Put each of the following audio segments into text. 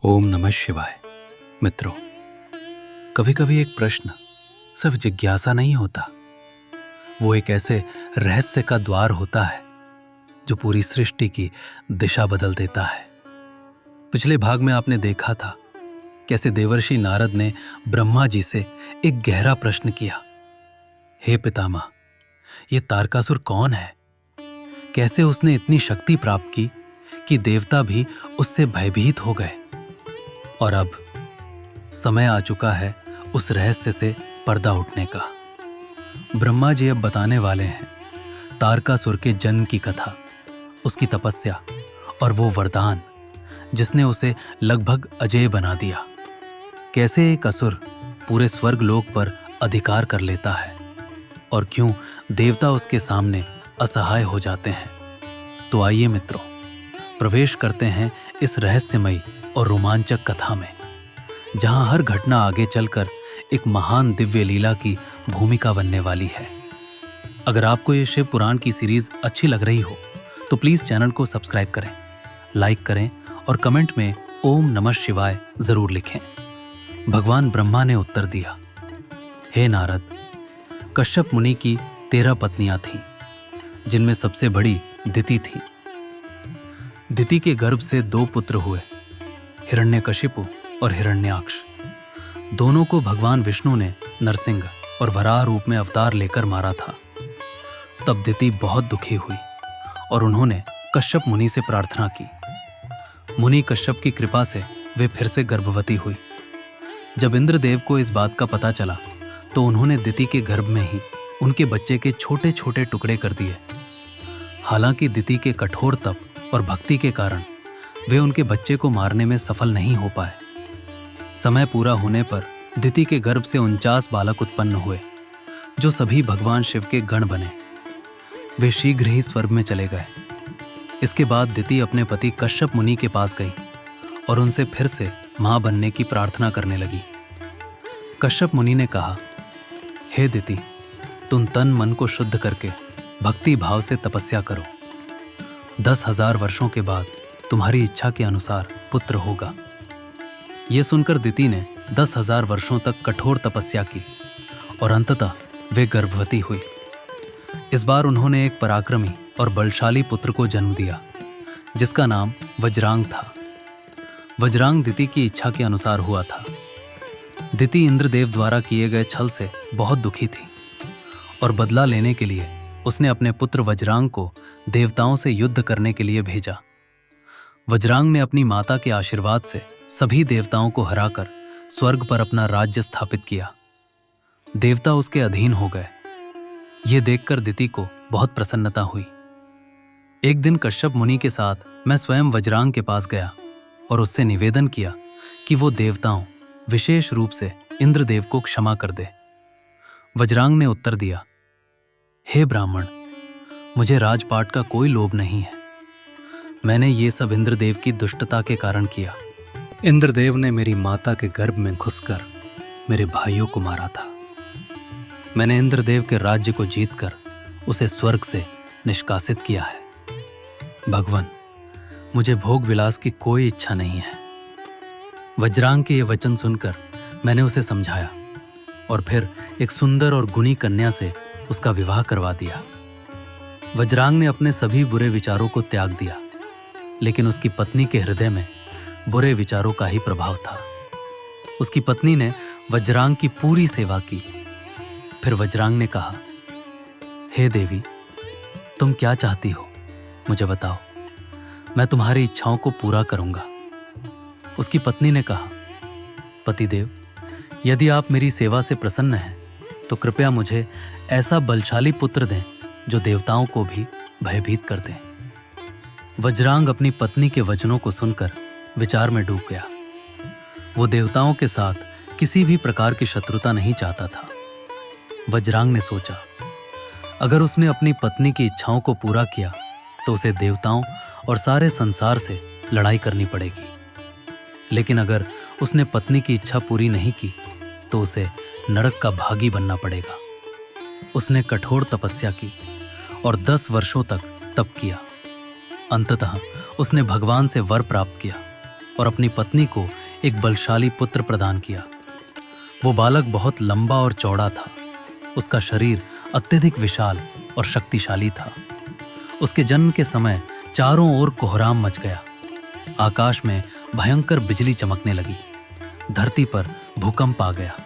ओम नमः शिवाय। मित्रों, कभी कभी एक प्रश्न सिर्फ जिज्ञासा नहीं होता, वो एक ऐसे रहस्य का द्वार होता है जो पूरी सृष्टि की दिशा बदल देता है। पिछले भाग में आपने देखा था कैसे देवर्षि नारद ने ब्रह्मा जी से एक गहरा प्रश्न किया, हे पितामह, ये तारकासुर कौन है? कैसे उसने इतनी शक्ति प्राप्त की कि देवता भी उससे भयभीत हो गए? और अब समय आ चुका है उस रहस्य से पर्दा उठने का। ब्रह्मा जी अब बताने वाले हैं तारकासुर के जन्म की कथा, उसकी तपस्या और वो वरदान जिसने उसे लगभग अजेय बना दिया। कैसे एक असुर पूरे स्वर्ग लोक पर अधिकार कर लेता है और क्यों देवता उसके सामने असहाय हो जाते हैं। तो आइए मित्रों, प्रवेश करते हैं इस रहस्यमयी और रोमांचक कथा में, जहां हर घटना आगे चलकर एक महान दिव्य लीला की भूमिका बनने वाली है। अगर आपको ये शिव पुराण की सीरीज अच्छी लग रही हो तो प्लीज चैनल को सब्सक्राइब करें, लाइक करें और कमेंट में ओम नमः शिवाय जरूर लिखें। भगवान ब्रह्मा ने उत्तर दिया, हे नारद, कश्यप मुनि की 13 पत्नियां थीं, जिनमें सबसे बड़ी दिति थी। दिति के गर्भ से 2 पुत्र हुए, हिरण्यकशिपु और हिरण्याक्ष। दोनों को भगवान विष्णु ने नरसिंह और वराह रूप में अवतार लेकर मारा था। तब दिति बहुत दुखी हुई और उन्होंने कश्यप मुनि से प्रार्थना की। मुनि कश्यप की कृपा से वे फिर से गर्भवती हुई। जब इंद्रदेव को इस बात का पता चला तो उन्होंने दिति के गर्भ में ही उनके बच्चे के छोटे छोटे टुकड़े कर दिए। हालांकि दिति के कठोर तप और भक्ति के कारण वे उनके बच्चे को मारने में सफल नहीं हो पाए। समय पूरा होने पर दिति के गर्भ से 49 बालक उत्पन्न हुए, जो सभी भगवान शिव के गण बने। वे शीघ्र ही स्वर्ग में चले गए। इसके बाद दिति अपने पति कश्यप मुनि के पास गई और उनसे फिर से मां बनने की प्रार्थना करने लगी। कश्यप मुनि ने कहा, हे दिति, तुम तन मन को शुद्ध करके भक्ति भाव से तपस्या करो। 10,000 वर्षों के बाद तुम्हारी इच्छा के अनुसार पुत्र होगा। ये सुनकर दिति ने 10,000 वर्षों तक कठोर तपस्या की और अंततः वे गर्भवती हुई। इस बार उन्होंने एक पराक्रमी और बलशाली पुत्र को जन्म दिया, जिसका नाम वज्रांग था। वज्रांग दिति की इच्छा के अनुसार हुआ था। दिति इंद्रदेव द्वारा किए गए छल से बहुत दुखी थी और बदला लेने के लिए उसने अपने पुत्र वज्रांग को देवताओं से युद्ध करने के लिए भेजा। वज्रांग ने अपनी माता के आशीर्वाद से सभी देवताओं को हराकर स्वर्ग पर अपना राज्य स्थापित किया। देवता उसके अधीन हो गए। ये देखकर दिति को बहुत प्रसन्नता हुई। एक दिन कश्यप मुनि के साथ मैं स्वयं वज्रांग के पास गया और उससे निवेदन किया कि वो देवताओं, विशेष रूप से इंद्रदेव को क्षमा कर दे। वज्रांग ने उत्तर दिया, हे ब्राह्मण, मुझे राजपाट का कोई लोभ नहीं है। मैंने ये सब इंद्रदेव की दुष्टता के कारण किया। इंद्रदेव ने मेरी माता के गर्भ में घुसकर मेरे भाइयों को मारा था। मैंने इंद्रदेव के राज्य को जीतकर उसे स्वर्ग से निष्कासित किया है। भगवान, मुझे भोग विलास की कोई इच्छा नहीं है। वज्रांग के ये वचन सुनकर मैंने उसे समझाया और फिर एक सुंदर और गुणी कन्या से उसका विवाह करवा दिया। वज्रांग ने अपने सभी बुरे विचारों को त्याग दिया, लेकिन उसकी पत्नी के हृदय में बुरे विचारों का ही प्रभाव था। उसकी पत्नी ने वज्रांग की पूरी सेवा की। फिर वज्रांग ने कहा, हे देवी, तुम क्या चाहती हो, मुझे बताओ, मैं तुम्हारी इच्छाओं को पूरा करूंगा। उसकी पत्नी ने कहा, पतिदेव, यदि आप मेरी सेवा से प्रसन्न हैं तो कृपया मुझे ऐसा बलशाली पुत्र दें जो देवताओं को भी भयभीत कर दे। वज्रांग अपनी पत्नी के वचनों को सुनकर विचार में डूब गया। वो देवताओं के साथ किसी भी प्रकार की शत्रुता नहीं चाहता था। वज्रांग ने सोचा, अगर उसने अपनी पत्नी की इच्छाओं को पूरा किया तो उसे देवताओं और सारे संसार से लड़ाई करनी पड़ेगी। लेकिन अगर उसने पत्नी की इच्छा पूरी नहीं की तो उसे नरक का भागी बनना पड़ेगा। उसने कठोर तपस्या की और 10 वर्षों तक तप किया। अंततः उसने भगवान से वर प्राप्त किया और अपनी पत्नी को एक बलशाली पुत्र प्रदान किया। वो बालक बहुत लंबा और चौड़ा था। उसका शरीर अत्यधिक विशाल और शक्तिशाली था। उसके जन्म के समय चारों ओर कोहराम मच गया। आकाश में भयंकर बिजली चमकने लगी। धरती पर भूकंप आ गया।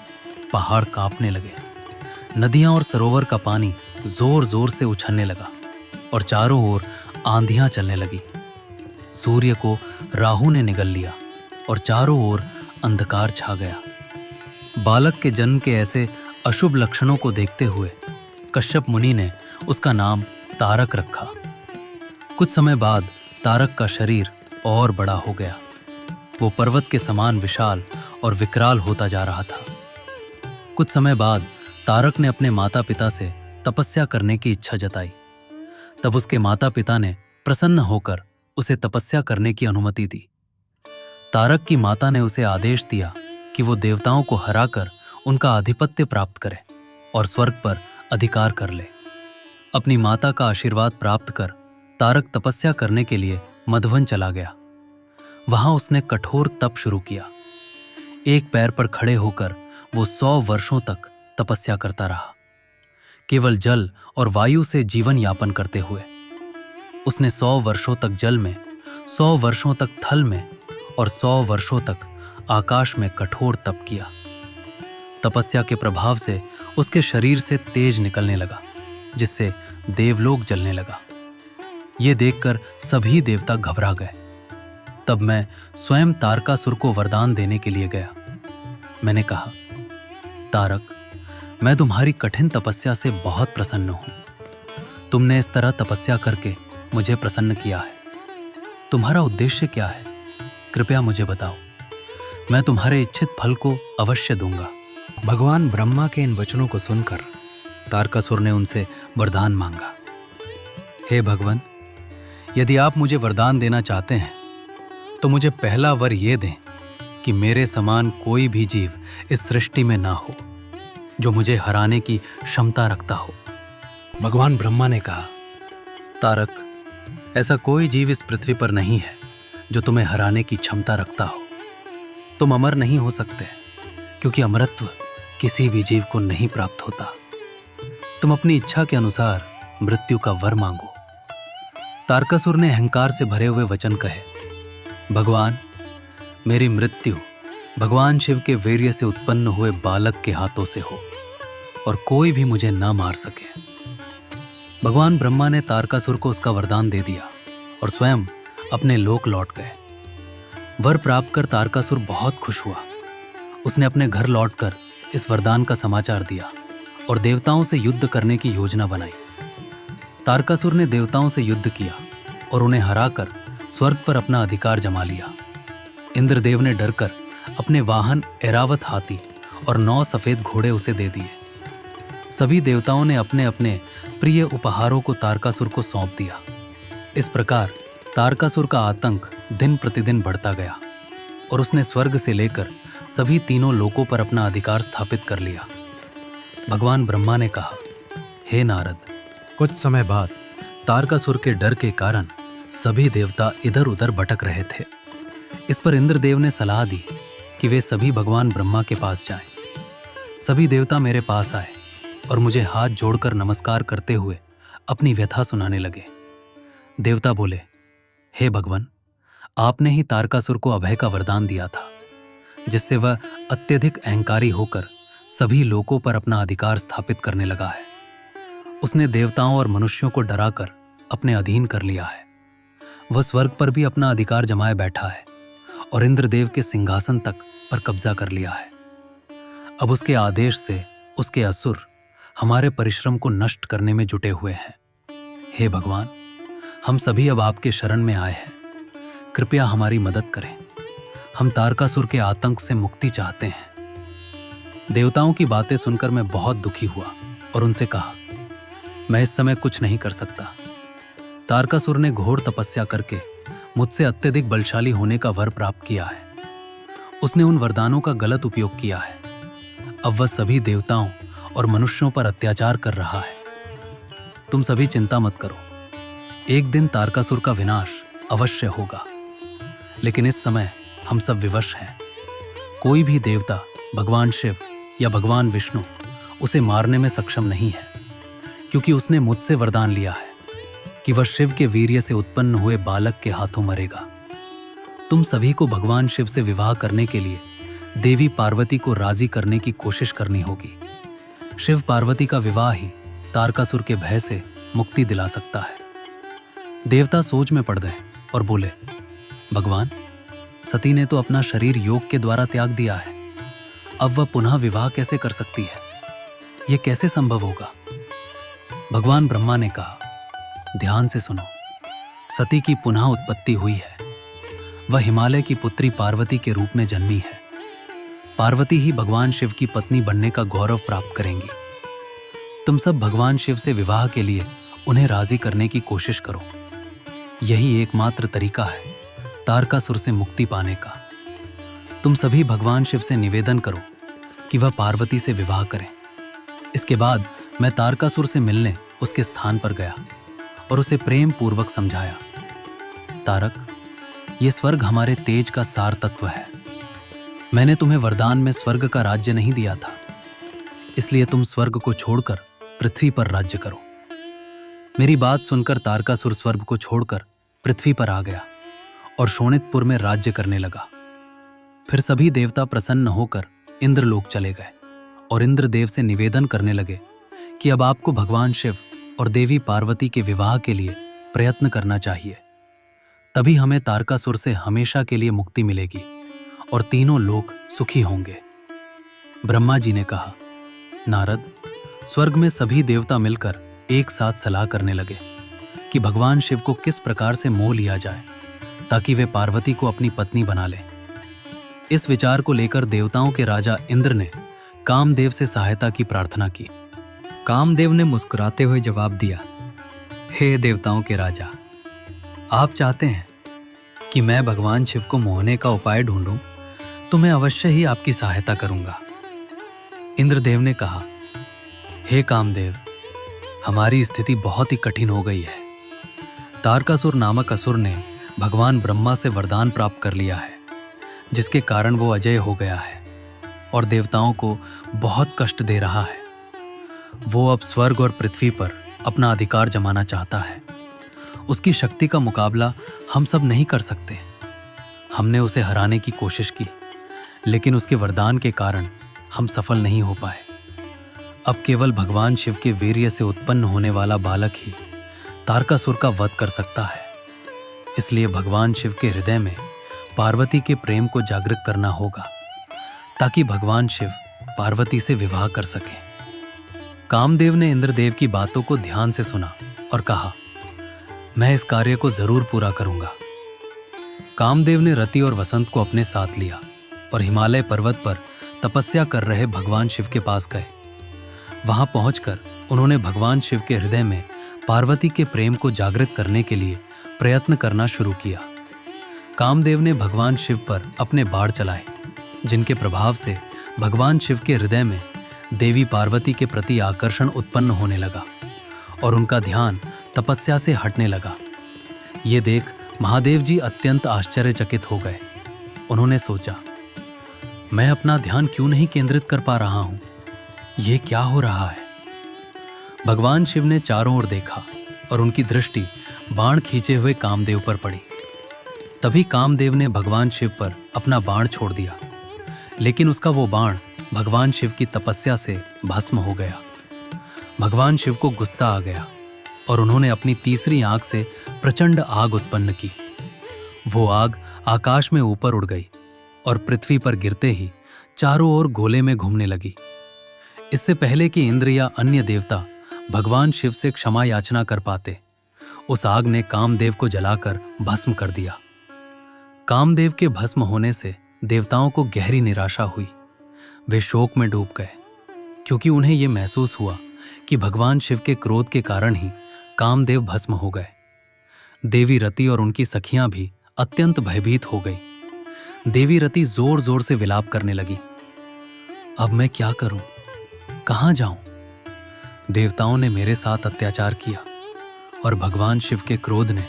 पहाड़ कांपने लगे। नदियां और सरोवर का पानी जोर जोर से उछलने लगा और चारों ओर आंधियां चलने लगी। सूर्य को राहु ने निगल लिया और चारों ओर अंधकार छा गया। बालक के जन्म के ऐसे अशुभ लक्षणों को देखते हुए कश्यप मुनि ने उसका नाम तारक रखा। कुछ समय बाद तारक का शरीर और बड़ा हो गया। वो पर्वत के समान विशाल और विकराल होता जा रहा था। कुछ समय बाद तारक ने अपने माता पिता से तपस्या करने की इच्छा जताई। तब उसके माता पिता ने प्रसन्न होकर उसे तपस्या करने की अनुमति दी। तारक की माता ने उसे आदेश दिया कि वो देवताओं को हराकर उनका आधिपत्य प्राप्त करे और स्वर्ग पर अधिकार कर ले। अपनी माता का आशीर्वाद प्राप्त कर तारक तपस्या करने के लिए मधुवन चला गया। वहां उसने कठोर तप शुरू किया। एक पैर पर खड़े होकर वो 100 वर्षों तक तपस्या करता रहा, केवल जल और वायु से जीवन यापन करते हुए। उसने 100 वर्षों तक जल में, 100 वर्षों तक थल में और 100 वर्षों तक आकाश में कठोर तप किया। तपस्या के प्रभाव से उसके शरीर से तेज निकलने लगा, जिससे देवलोक जलने लगा। ये देखकर सभी देवता घबरा गए। तब मैं स्वयं तारकासुर को वरदान देने के लिए गया। मैंने कहा, तारक, मैं तुम्हारी कठिन तपस्या से बहुत प्रसन्न हूं। तुमने इस तरह तपस्या करके मुझे प्रसन्न किया है। तुम्हारा उद्देश्य क्या है? कृपया मुझे बताओ। मैं तुम्हारे इच्छित फल को अवश्य दूंगा। भगवान ब्रह्मा के इन वचनों को सुनकर तारकासुर ने उनसे वरदान मांगा। हे भगवान, यदि आप मुझे वरदान देना चाहते हैं तो मुझे पहला वर ये दें कि मेरे समान कोई भी जीव इस सृष्टि में ना हो जो मुझे हराने की क्षमता रखता हो। भगवान ब्रह्मा ने कहा, तारक, ऐसा कोई जीव इस पृथ्वी पर नहीं है जो तुम्हें हराने की क्षमता रखता हो। तुम अमर नहीं हो सकते, क्योंकि अमरत्व किसी भी जीव को नहीं प्राप्त होता। तुम अपनी इच्छा के अनुसार मृत्यु का वर मांगो। तारकासुर ने अहंकार से भरे हुए वचन कहे, भगवान, मेरी मृत्यु भगवान शिव के वीर्य से उत्पन्न हुए बालक के हाथों से हो और कोई भी मुझे ना मार सके। भगवान ब्रह्मा ने तारकासुर को उसका वरदान दे दिया और स्वयं अपने लोक लौट गए। वर प्राप्त कर तारकासुर बहुत खुश हुआ। उसने अपने घर लौटकर इस वरदान का समाचार दिया और देवताओं से युद्ध करने की योजना बनाई। तारकासुर ने देवताओं से युद्ध किया और उन्हें हराकर स्वर्ग पर अपना अधिकार जमा लिया। इंद्रदेव ने डरकर अपने वाहन ऐरावत हाथी और 9 सफेद घोड़े उसे दे दिए। सभी देवताओं ने अपने अपने प्रिय उपहारों को तारकासुर को सौंप दिया। इस प्रकार तारकासुर का आतंक दिन प्रतिदिन बढ़ता गया और उसने स्वर्ग से लेकर सभी तीनों लोकों पर अपना अधिकार स्थापित कर लिया। भगवान ब्रह्मा ने कहा, हे नारद, कुछ समय बाद तारकासुर के डर के कारण सभी देवता इधर उधर भटक रहे थे। इस पर इंद्रदेव ने सलाह दी कि वे सभी भगवान ब्रह्मा के पास जाएं। सभी देवता मेरे पास आए और मुझे हाथ जोड़कर नमस्कार करते हुए अपनी व्यथा सुनाने लगे। देवता बोले, हे भगवान, आपने ही तारकासुर को अभय का वरदान दिया था, जिससे वह अत्यधिक अहंकारी होकर सभी लोकों पर अपना अधिकार स्थापित करने लगा है। उसने देवताओं और मनुष्यों को डराकर अपने अधीन कर लिया है। वह स्वर्ग पर भी अपना अधिकार जमाए बैठा है और इंद्रदेव के सिंहासन तक पर कब्जा कर लिया है। अब उसके आदेश से उसके असुर हमारे परिश्रम को नष्ट करने में जुटे हुए हैं। हे भगवान, हम सभी अब आपके शरण में आए हैं। कृपया हमारी मदद करें। हम तारकासुर के आतंक से मुक्ति चाहते हैं। देवताओं की बातें सुनकर मैं बहुत दुखी हुआ और उनसे कहा, मैं इस समय कुछ नहीं कर सकता। तारकासुर ने घोर तपस्या करके मुझसे अत्यधिक बलशाली होने का वर प्राप्त किया है। उसने उन वरदानों का गलत उपयोग किया है। अब वह सभी देवताओं और मनुष्यों पर अत्याचार कर रहा है। तुम सभी चिंता मत करो। एक दिन तारकासुर का विनाश अवश्य होगा। लेकिन इस समय हम सब विवश हैं। कोई भी देवता, भगवान शिव या भगवान विष्णु उसे मारने में सक्षम नहीं है, क्योंकि उसने मुझसे वरदान लिया है कि वह शिव के वीर्य से उत्पन्न हुए बालक के हाथों मरेगा। तुम सभी को भगवान शिव से विवाह करने के लिए देवी पार्वती को राजी करने की कोशिश करनी होगी। शिव पार्वती का विवाह ही तारकासुर के भय से मुक्ति दिला सकता है। देवता सोच में पड़ गए और बोले, भगवान, सती ने तो अपना शरीर योग के द्वारा त्याग दिया है, अब वह पुनः विवाह कैसे कर सकती है? यह कैसे संभव होगा? भगवान ब्रह्मा ने कहा, ध्यान से सुनो। सती की पुनः उत्पत्ति हुई है। वह हिमालय की पुत्री पार्वती के रूप में जन्मी है। पार्वती ही भगवान शिव की पत्नी बनने का गौरव प्राप्त करेंगी। तुम सब भगवान शिव से विवाह के लिए उन्हें राजी करने की कोशिश करो। यही एकमात्र तरीका है तारकासुर से मुक्ति पाने का। तुम सभी भगवान शिव से निवेदन करो कि वह पार्वती से विवाह करें। इसके बाद मैं तारकासुर से मिलने उसके स्थान पर गया और उसे प्रेम पूर्वक समझाया, तारक, ये स्वर्ग हमारे तेज का सार तत्व है। मैंने तुम्हें वरदान में स्वर्ग का राज्य नहीं दिया था, इसलिए तुम स्वर्ग को छोड़कर पृथ्वी पर राज्य करो। मेरी बात सुनकर तारकासुर स्वर्ग को छोड़कर पृथ्वी पर आ गया और शोणितपुर में राज्य करने लगा। फिर सभी देवता प्रसन्न होकर इंद्रलोक चले गए और इंद्रदेव से निवेदन करने लगे कि अब आपको भगवान शिव और देवी पार्वती के विवाह के लिए प्रयत्न करना चाहिए, तभी हमें तारकासुर से हमेशा के लिए मुक्ति मिलेगी और तीनों लोग सुखी होंगे। ब्रह्मा जी ने कहा, नारद, स्वर्ग में सभी देवता मिलकर एक साथ सलाह करने लगे कि भगवान शिव को किस प्रकार से मोह लिया जाए ताकि वे पार्वती को अपनी पत्नी बना लें। इस विचार को लेकर देवताओं के राजा इंद्र ने कामदेव से सहायता की प्रार्थना की। कामदेव ने मुस्कुराते हुए जवाब दिया, हे देवताओं के राजा, आप चाहते हैं कि मैं भगवान शिव को मोहने का उपाय ढूंढूं, तो मैं अवश्य ही आपकी सहायता करूंगा। इंद्रदेव ने कहा, हे कामदेव, हमारी स्थिति बहुत ही कठिन हो गई है। तारकासुर नामक असुर ने भगवान ब्रह्मा से वरदान प्राप्त कर लिया है, जिसके कारण वो अजय हो गया है और देवताओं को बहुत कष्ट दे रहा है। वो अब स्वर्ग और पृथ्वी पर अपना अधिकार जमाना चाहता है। उसकी शक्ति का मुकाबला हम सब नहीं कर सकते। हमने उसे हराने की कोशिश की, लेकिन उसके वरदान के कारण हम सफल नहीं हो पाए। अब केवल भगवान शिव के वीर्य से उत्पन्न होने वाला बालक ही तारकासुर का वध कर सकता है। इसलिए भगवान शिव के हृदय में पार्वती के प्रेम को जागृत करना होगा, ताकि भगवान शिव पार्वती से विवाह कर सकें। कामदेव ने इंद्रदेव की बातों को ध्यान से सुना और कहा, मैं इस कार्य को जरूर पूरा करूंगा। कामदेव ने रति और वसंत को अपने साथ लिया और हिमालय पर्वत पर तपस्या कर रहे भगवान शिव के पास गए। वहां पहुंचकर उन्होंने भगवान शिव के हृदय में पार्वती के प्रेम को जागृत करने के लिए प्रयत्न करना शुरू किया। कामदेव ने भगवान शिव पर अपने बाण चलाए, जिनके प्रभाव से भगवान शिव के हृदय में देवी पार्वती के प्रति आकर्षण उत्पन्न होने लगा और उनका ध्यान तपस्या से हटने लगा। ये देख महादेव जी अत्यंत आश्चर्यचकित हो गए। उन्होंने सोचा, मैं अपना ध्यान क्यों नहीं केंद्रित कर पा रहा हूं? ये क्या हो रहा है? भगवान शिव ने चारों ओर देखा और उनकी दृष्टि बाण खींचे हुए कामदेव पर पड़ी। तभी कामदेव ने भगवान शिव पर अपना बाण छोड़ दिया, लेकिन उसका वो बाण भगवान शिव की तपस्या से भस्म हो गया। भगवान शिव को गुस्सा आ गया और उन्होंने अपनी तीसरी आंख से प्रचंड आग उत्पन्न की। वो आग आकाश में ऊपर उड़ गई और पृथ्वी पर गिरते ही चारों ओर गोले में घूमने लगी। इससे पहले कि इंद्र या अन्य देवता भगवान शिव से क्षमा याचना कर पाते, उस आग ने कामदेव को जलाकर भस्म कर दिया। कामदेव के भस्म होने से देवताओं को गहरी निराशा हुई। वे शोक में डूब गए, क्योंकि उन्हें यह महसूस हुआ कि भगवान शिव के क्रोध के कारण ही कामदेव भस्म हो गए। देवी रति और उनकी सखियां भी अत्यंत भयभीत हो गई। देवी रति जोर जोर से विलाप करने लगी, अब मैं क्या करूं? कहां जाऊं? देवताओं ने मेरे साथ अत्याचार किया और भगवान शिव के क्रोध ने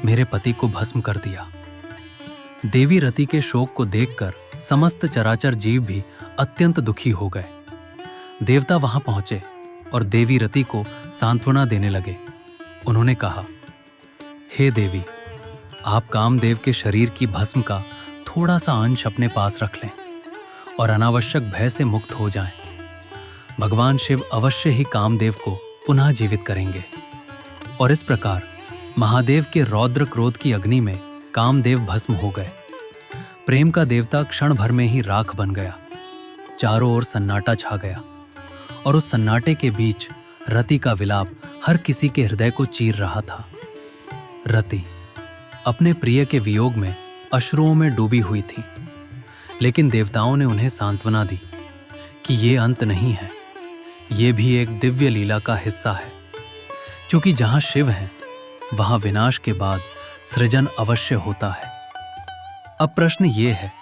मेरे पति को भस्म कर दिया। देवी रति के शोक को देखकर समस्त चराचर जीव भी अत्यंत दुखी हो गए। देवता वहां पहुंचे और देवी रति को सांत्वना देने लगे। उन्होंने कहा, हे देवी, आप कामदेव के शरीर की भस्म का थोड़ा सा अंश अपने पास रख लें और अनावश्यक भय से मुक्त हो जाएं। भगवान शिव अवश्य ही कामदेव को पुनः जीवित करेंगे। और इस प्रकार महादेव के रौद्र क्रोध की अग्नि में कामदेव भस्म हो गए। प्रेम का देवता क्षण भर में ही राख बन गया। चारों ओर सन्नाटा छा गया और उस सन्नाटे के बीच रति का विलाप हर किसी के हृदय को चीर रहा था। रति अपने प्रिय के वियोग में अश्रुओं में डूबी हुई थी, लेकिन देवताओं ने उन्हें सांत्वना दी कि ये अंत नहीं है, ये भी एक दिव्य लीला का हिस्सा है। क्योंकि जहां शिव है वहां विनाश के बाद सृजन अवश्य होता है। अब प्रश्न ये है,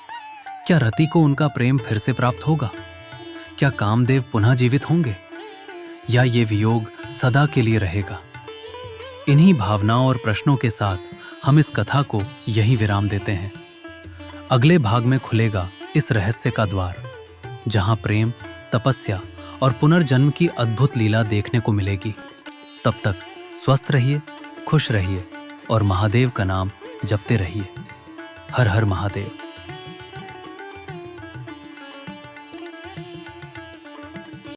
क्या रति को उनका प्रेम फिर से प्राप्त होगा? क्या कामदेव पुनः जीवित होंगे या ये वियोग सदा के लिए रहेगा? इन्हीं भावनाओं और प्रश्नों के साथ हम इस कथा को यहीं विराम देते हैं। अगले भाग में खुलेगा इस रहस्य का द्वार, जहां प्रेम, तपस्या और पुनर्जन्म की अद्भुत लीला देखने को मिलेगी। तब तक स्वस्थ रहिए, खुश रहिए और महादेव का नाम जपते रहिए। हर हर महादेव।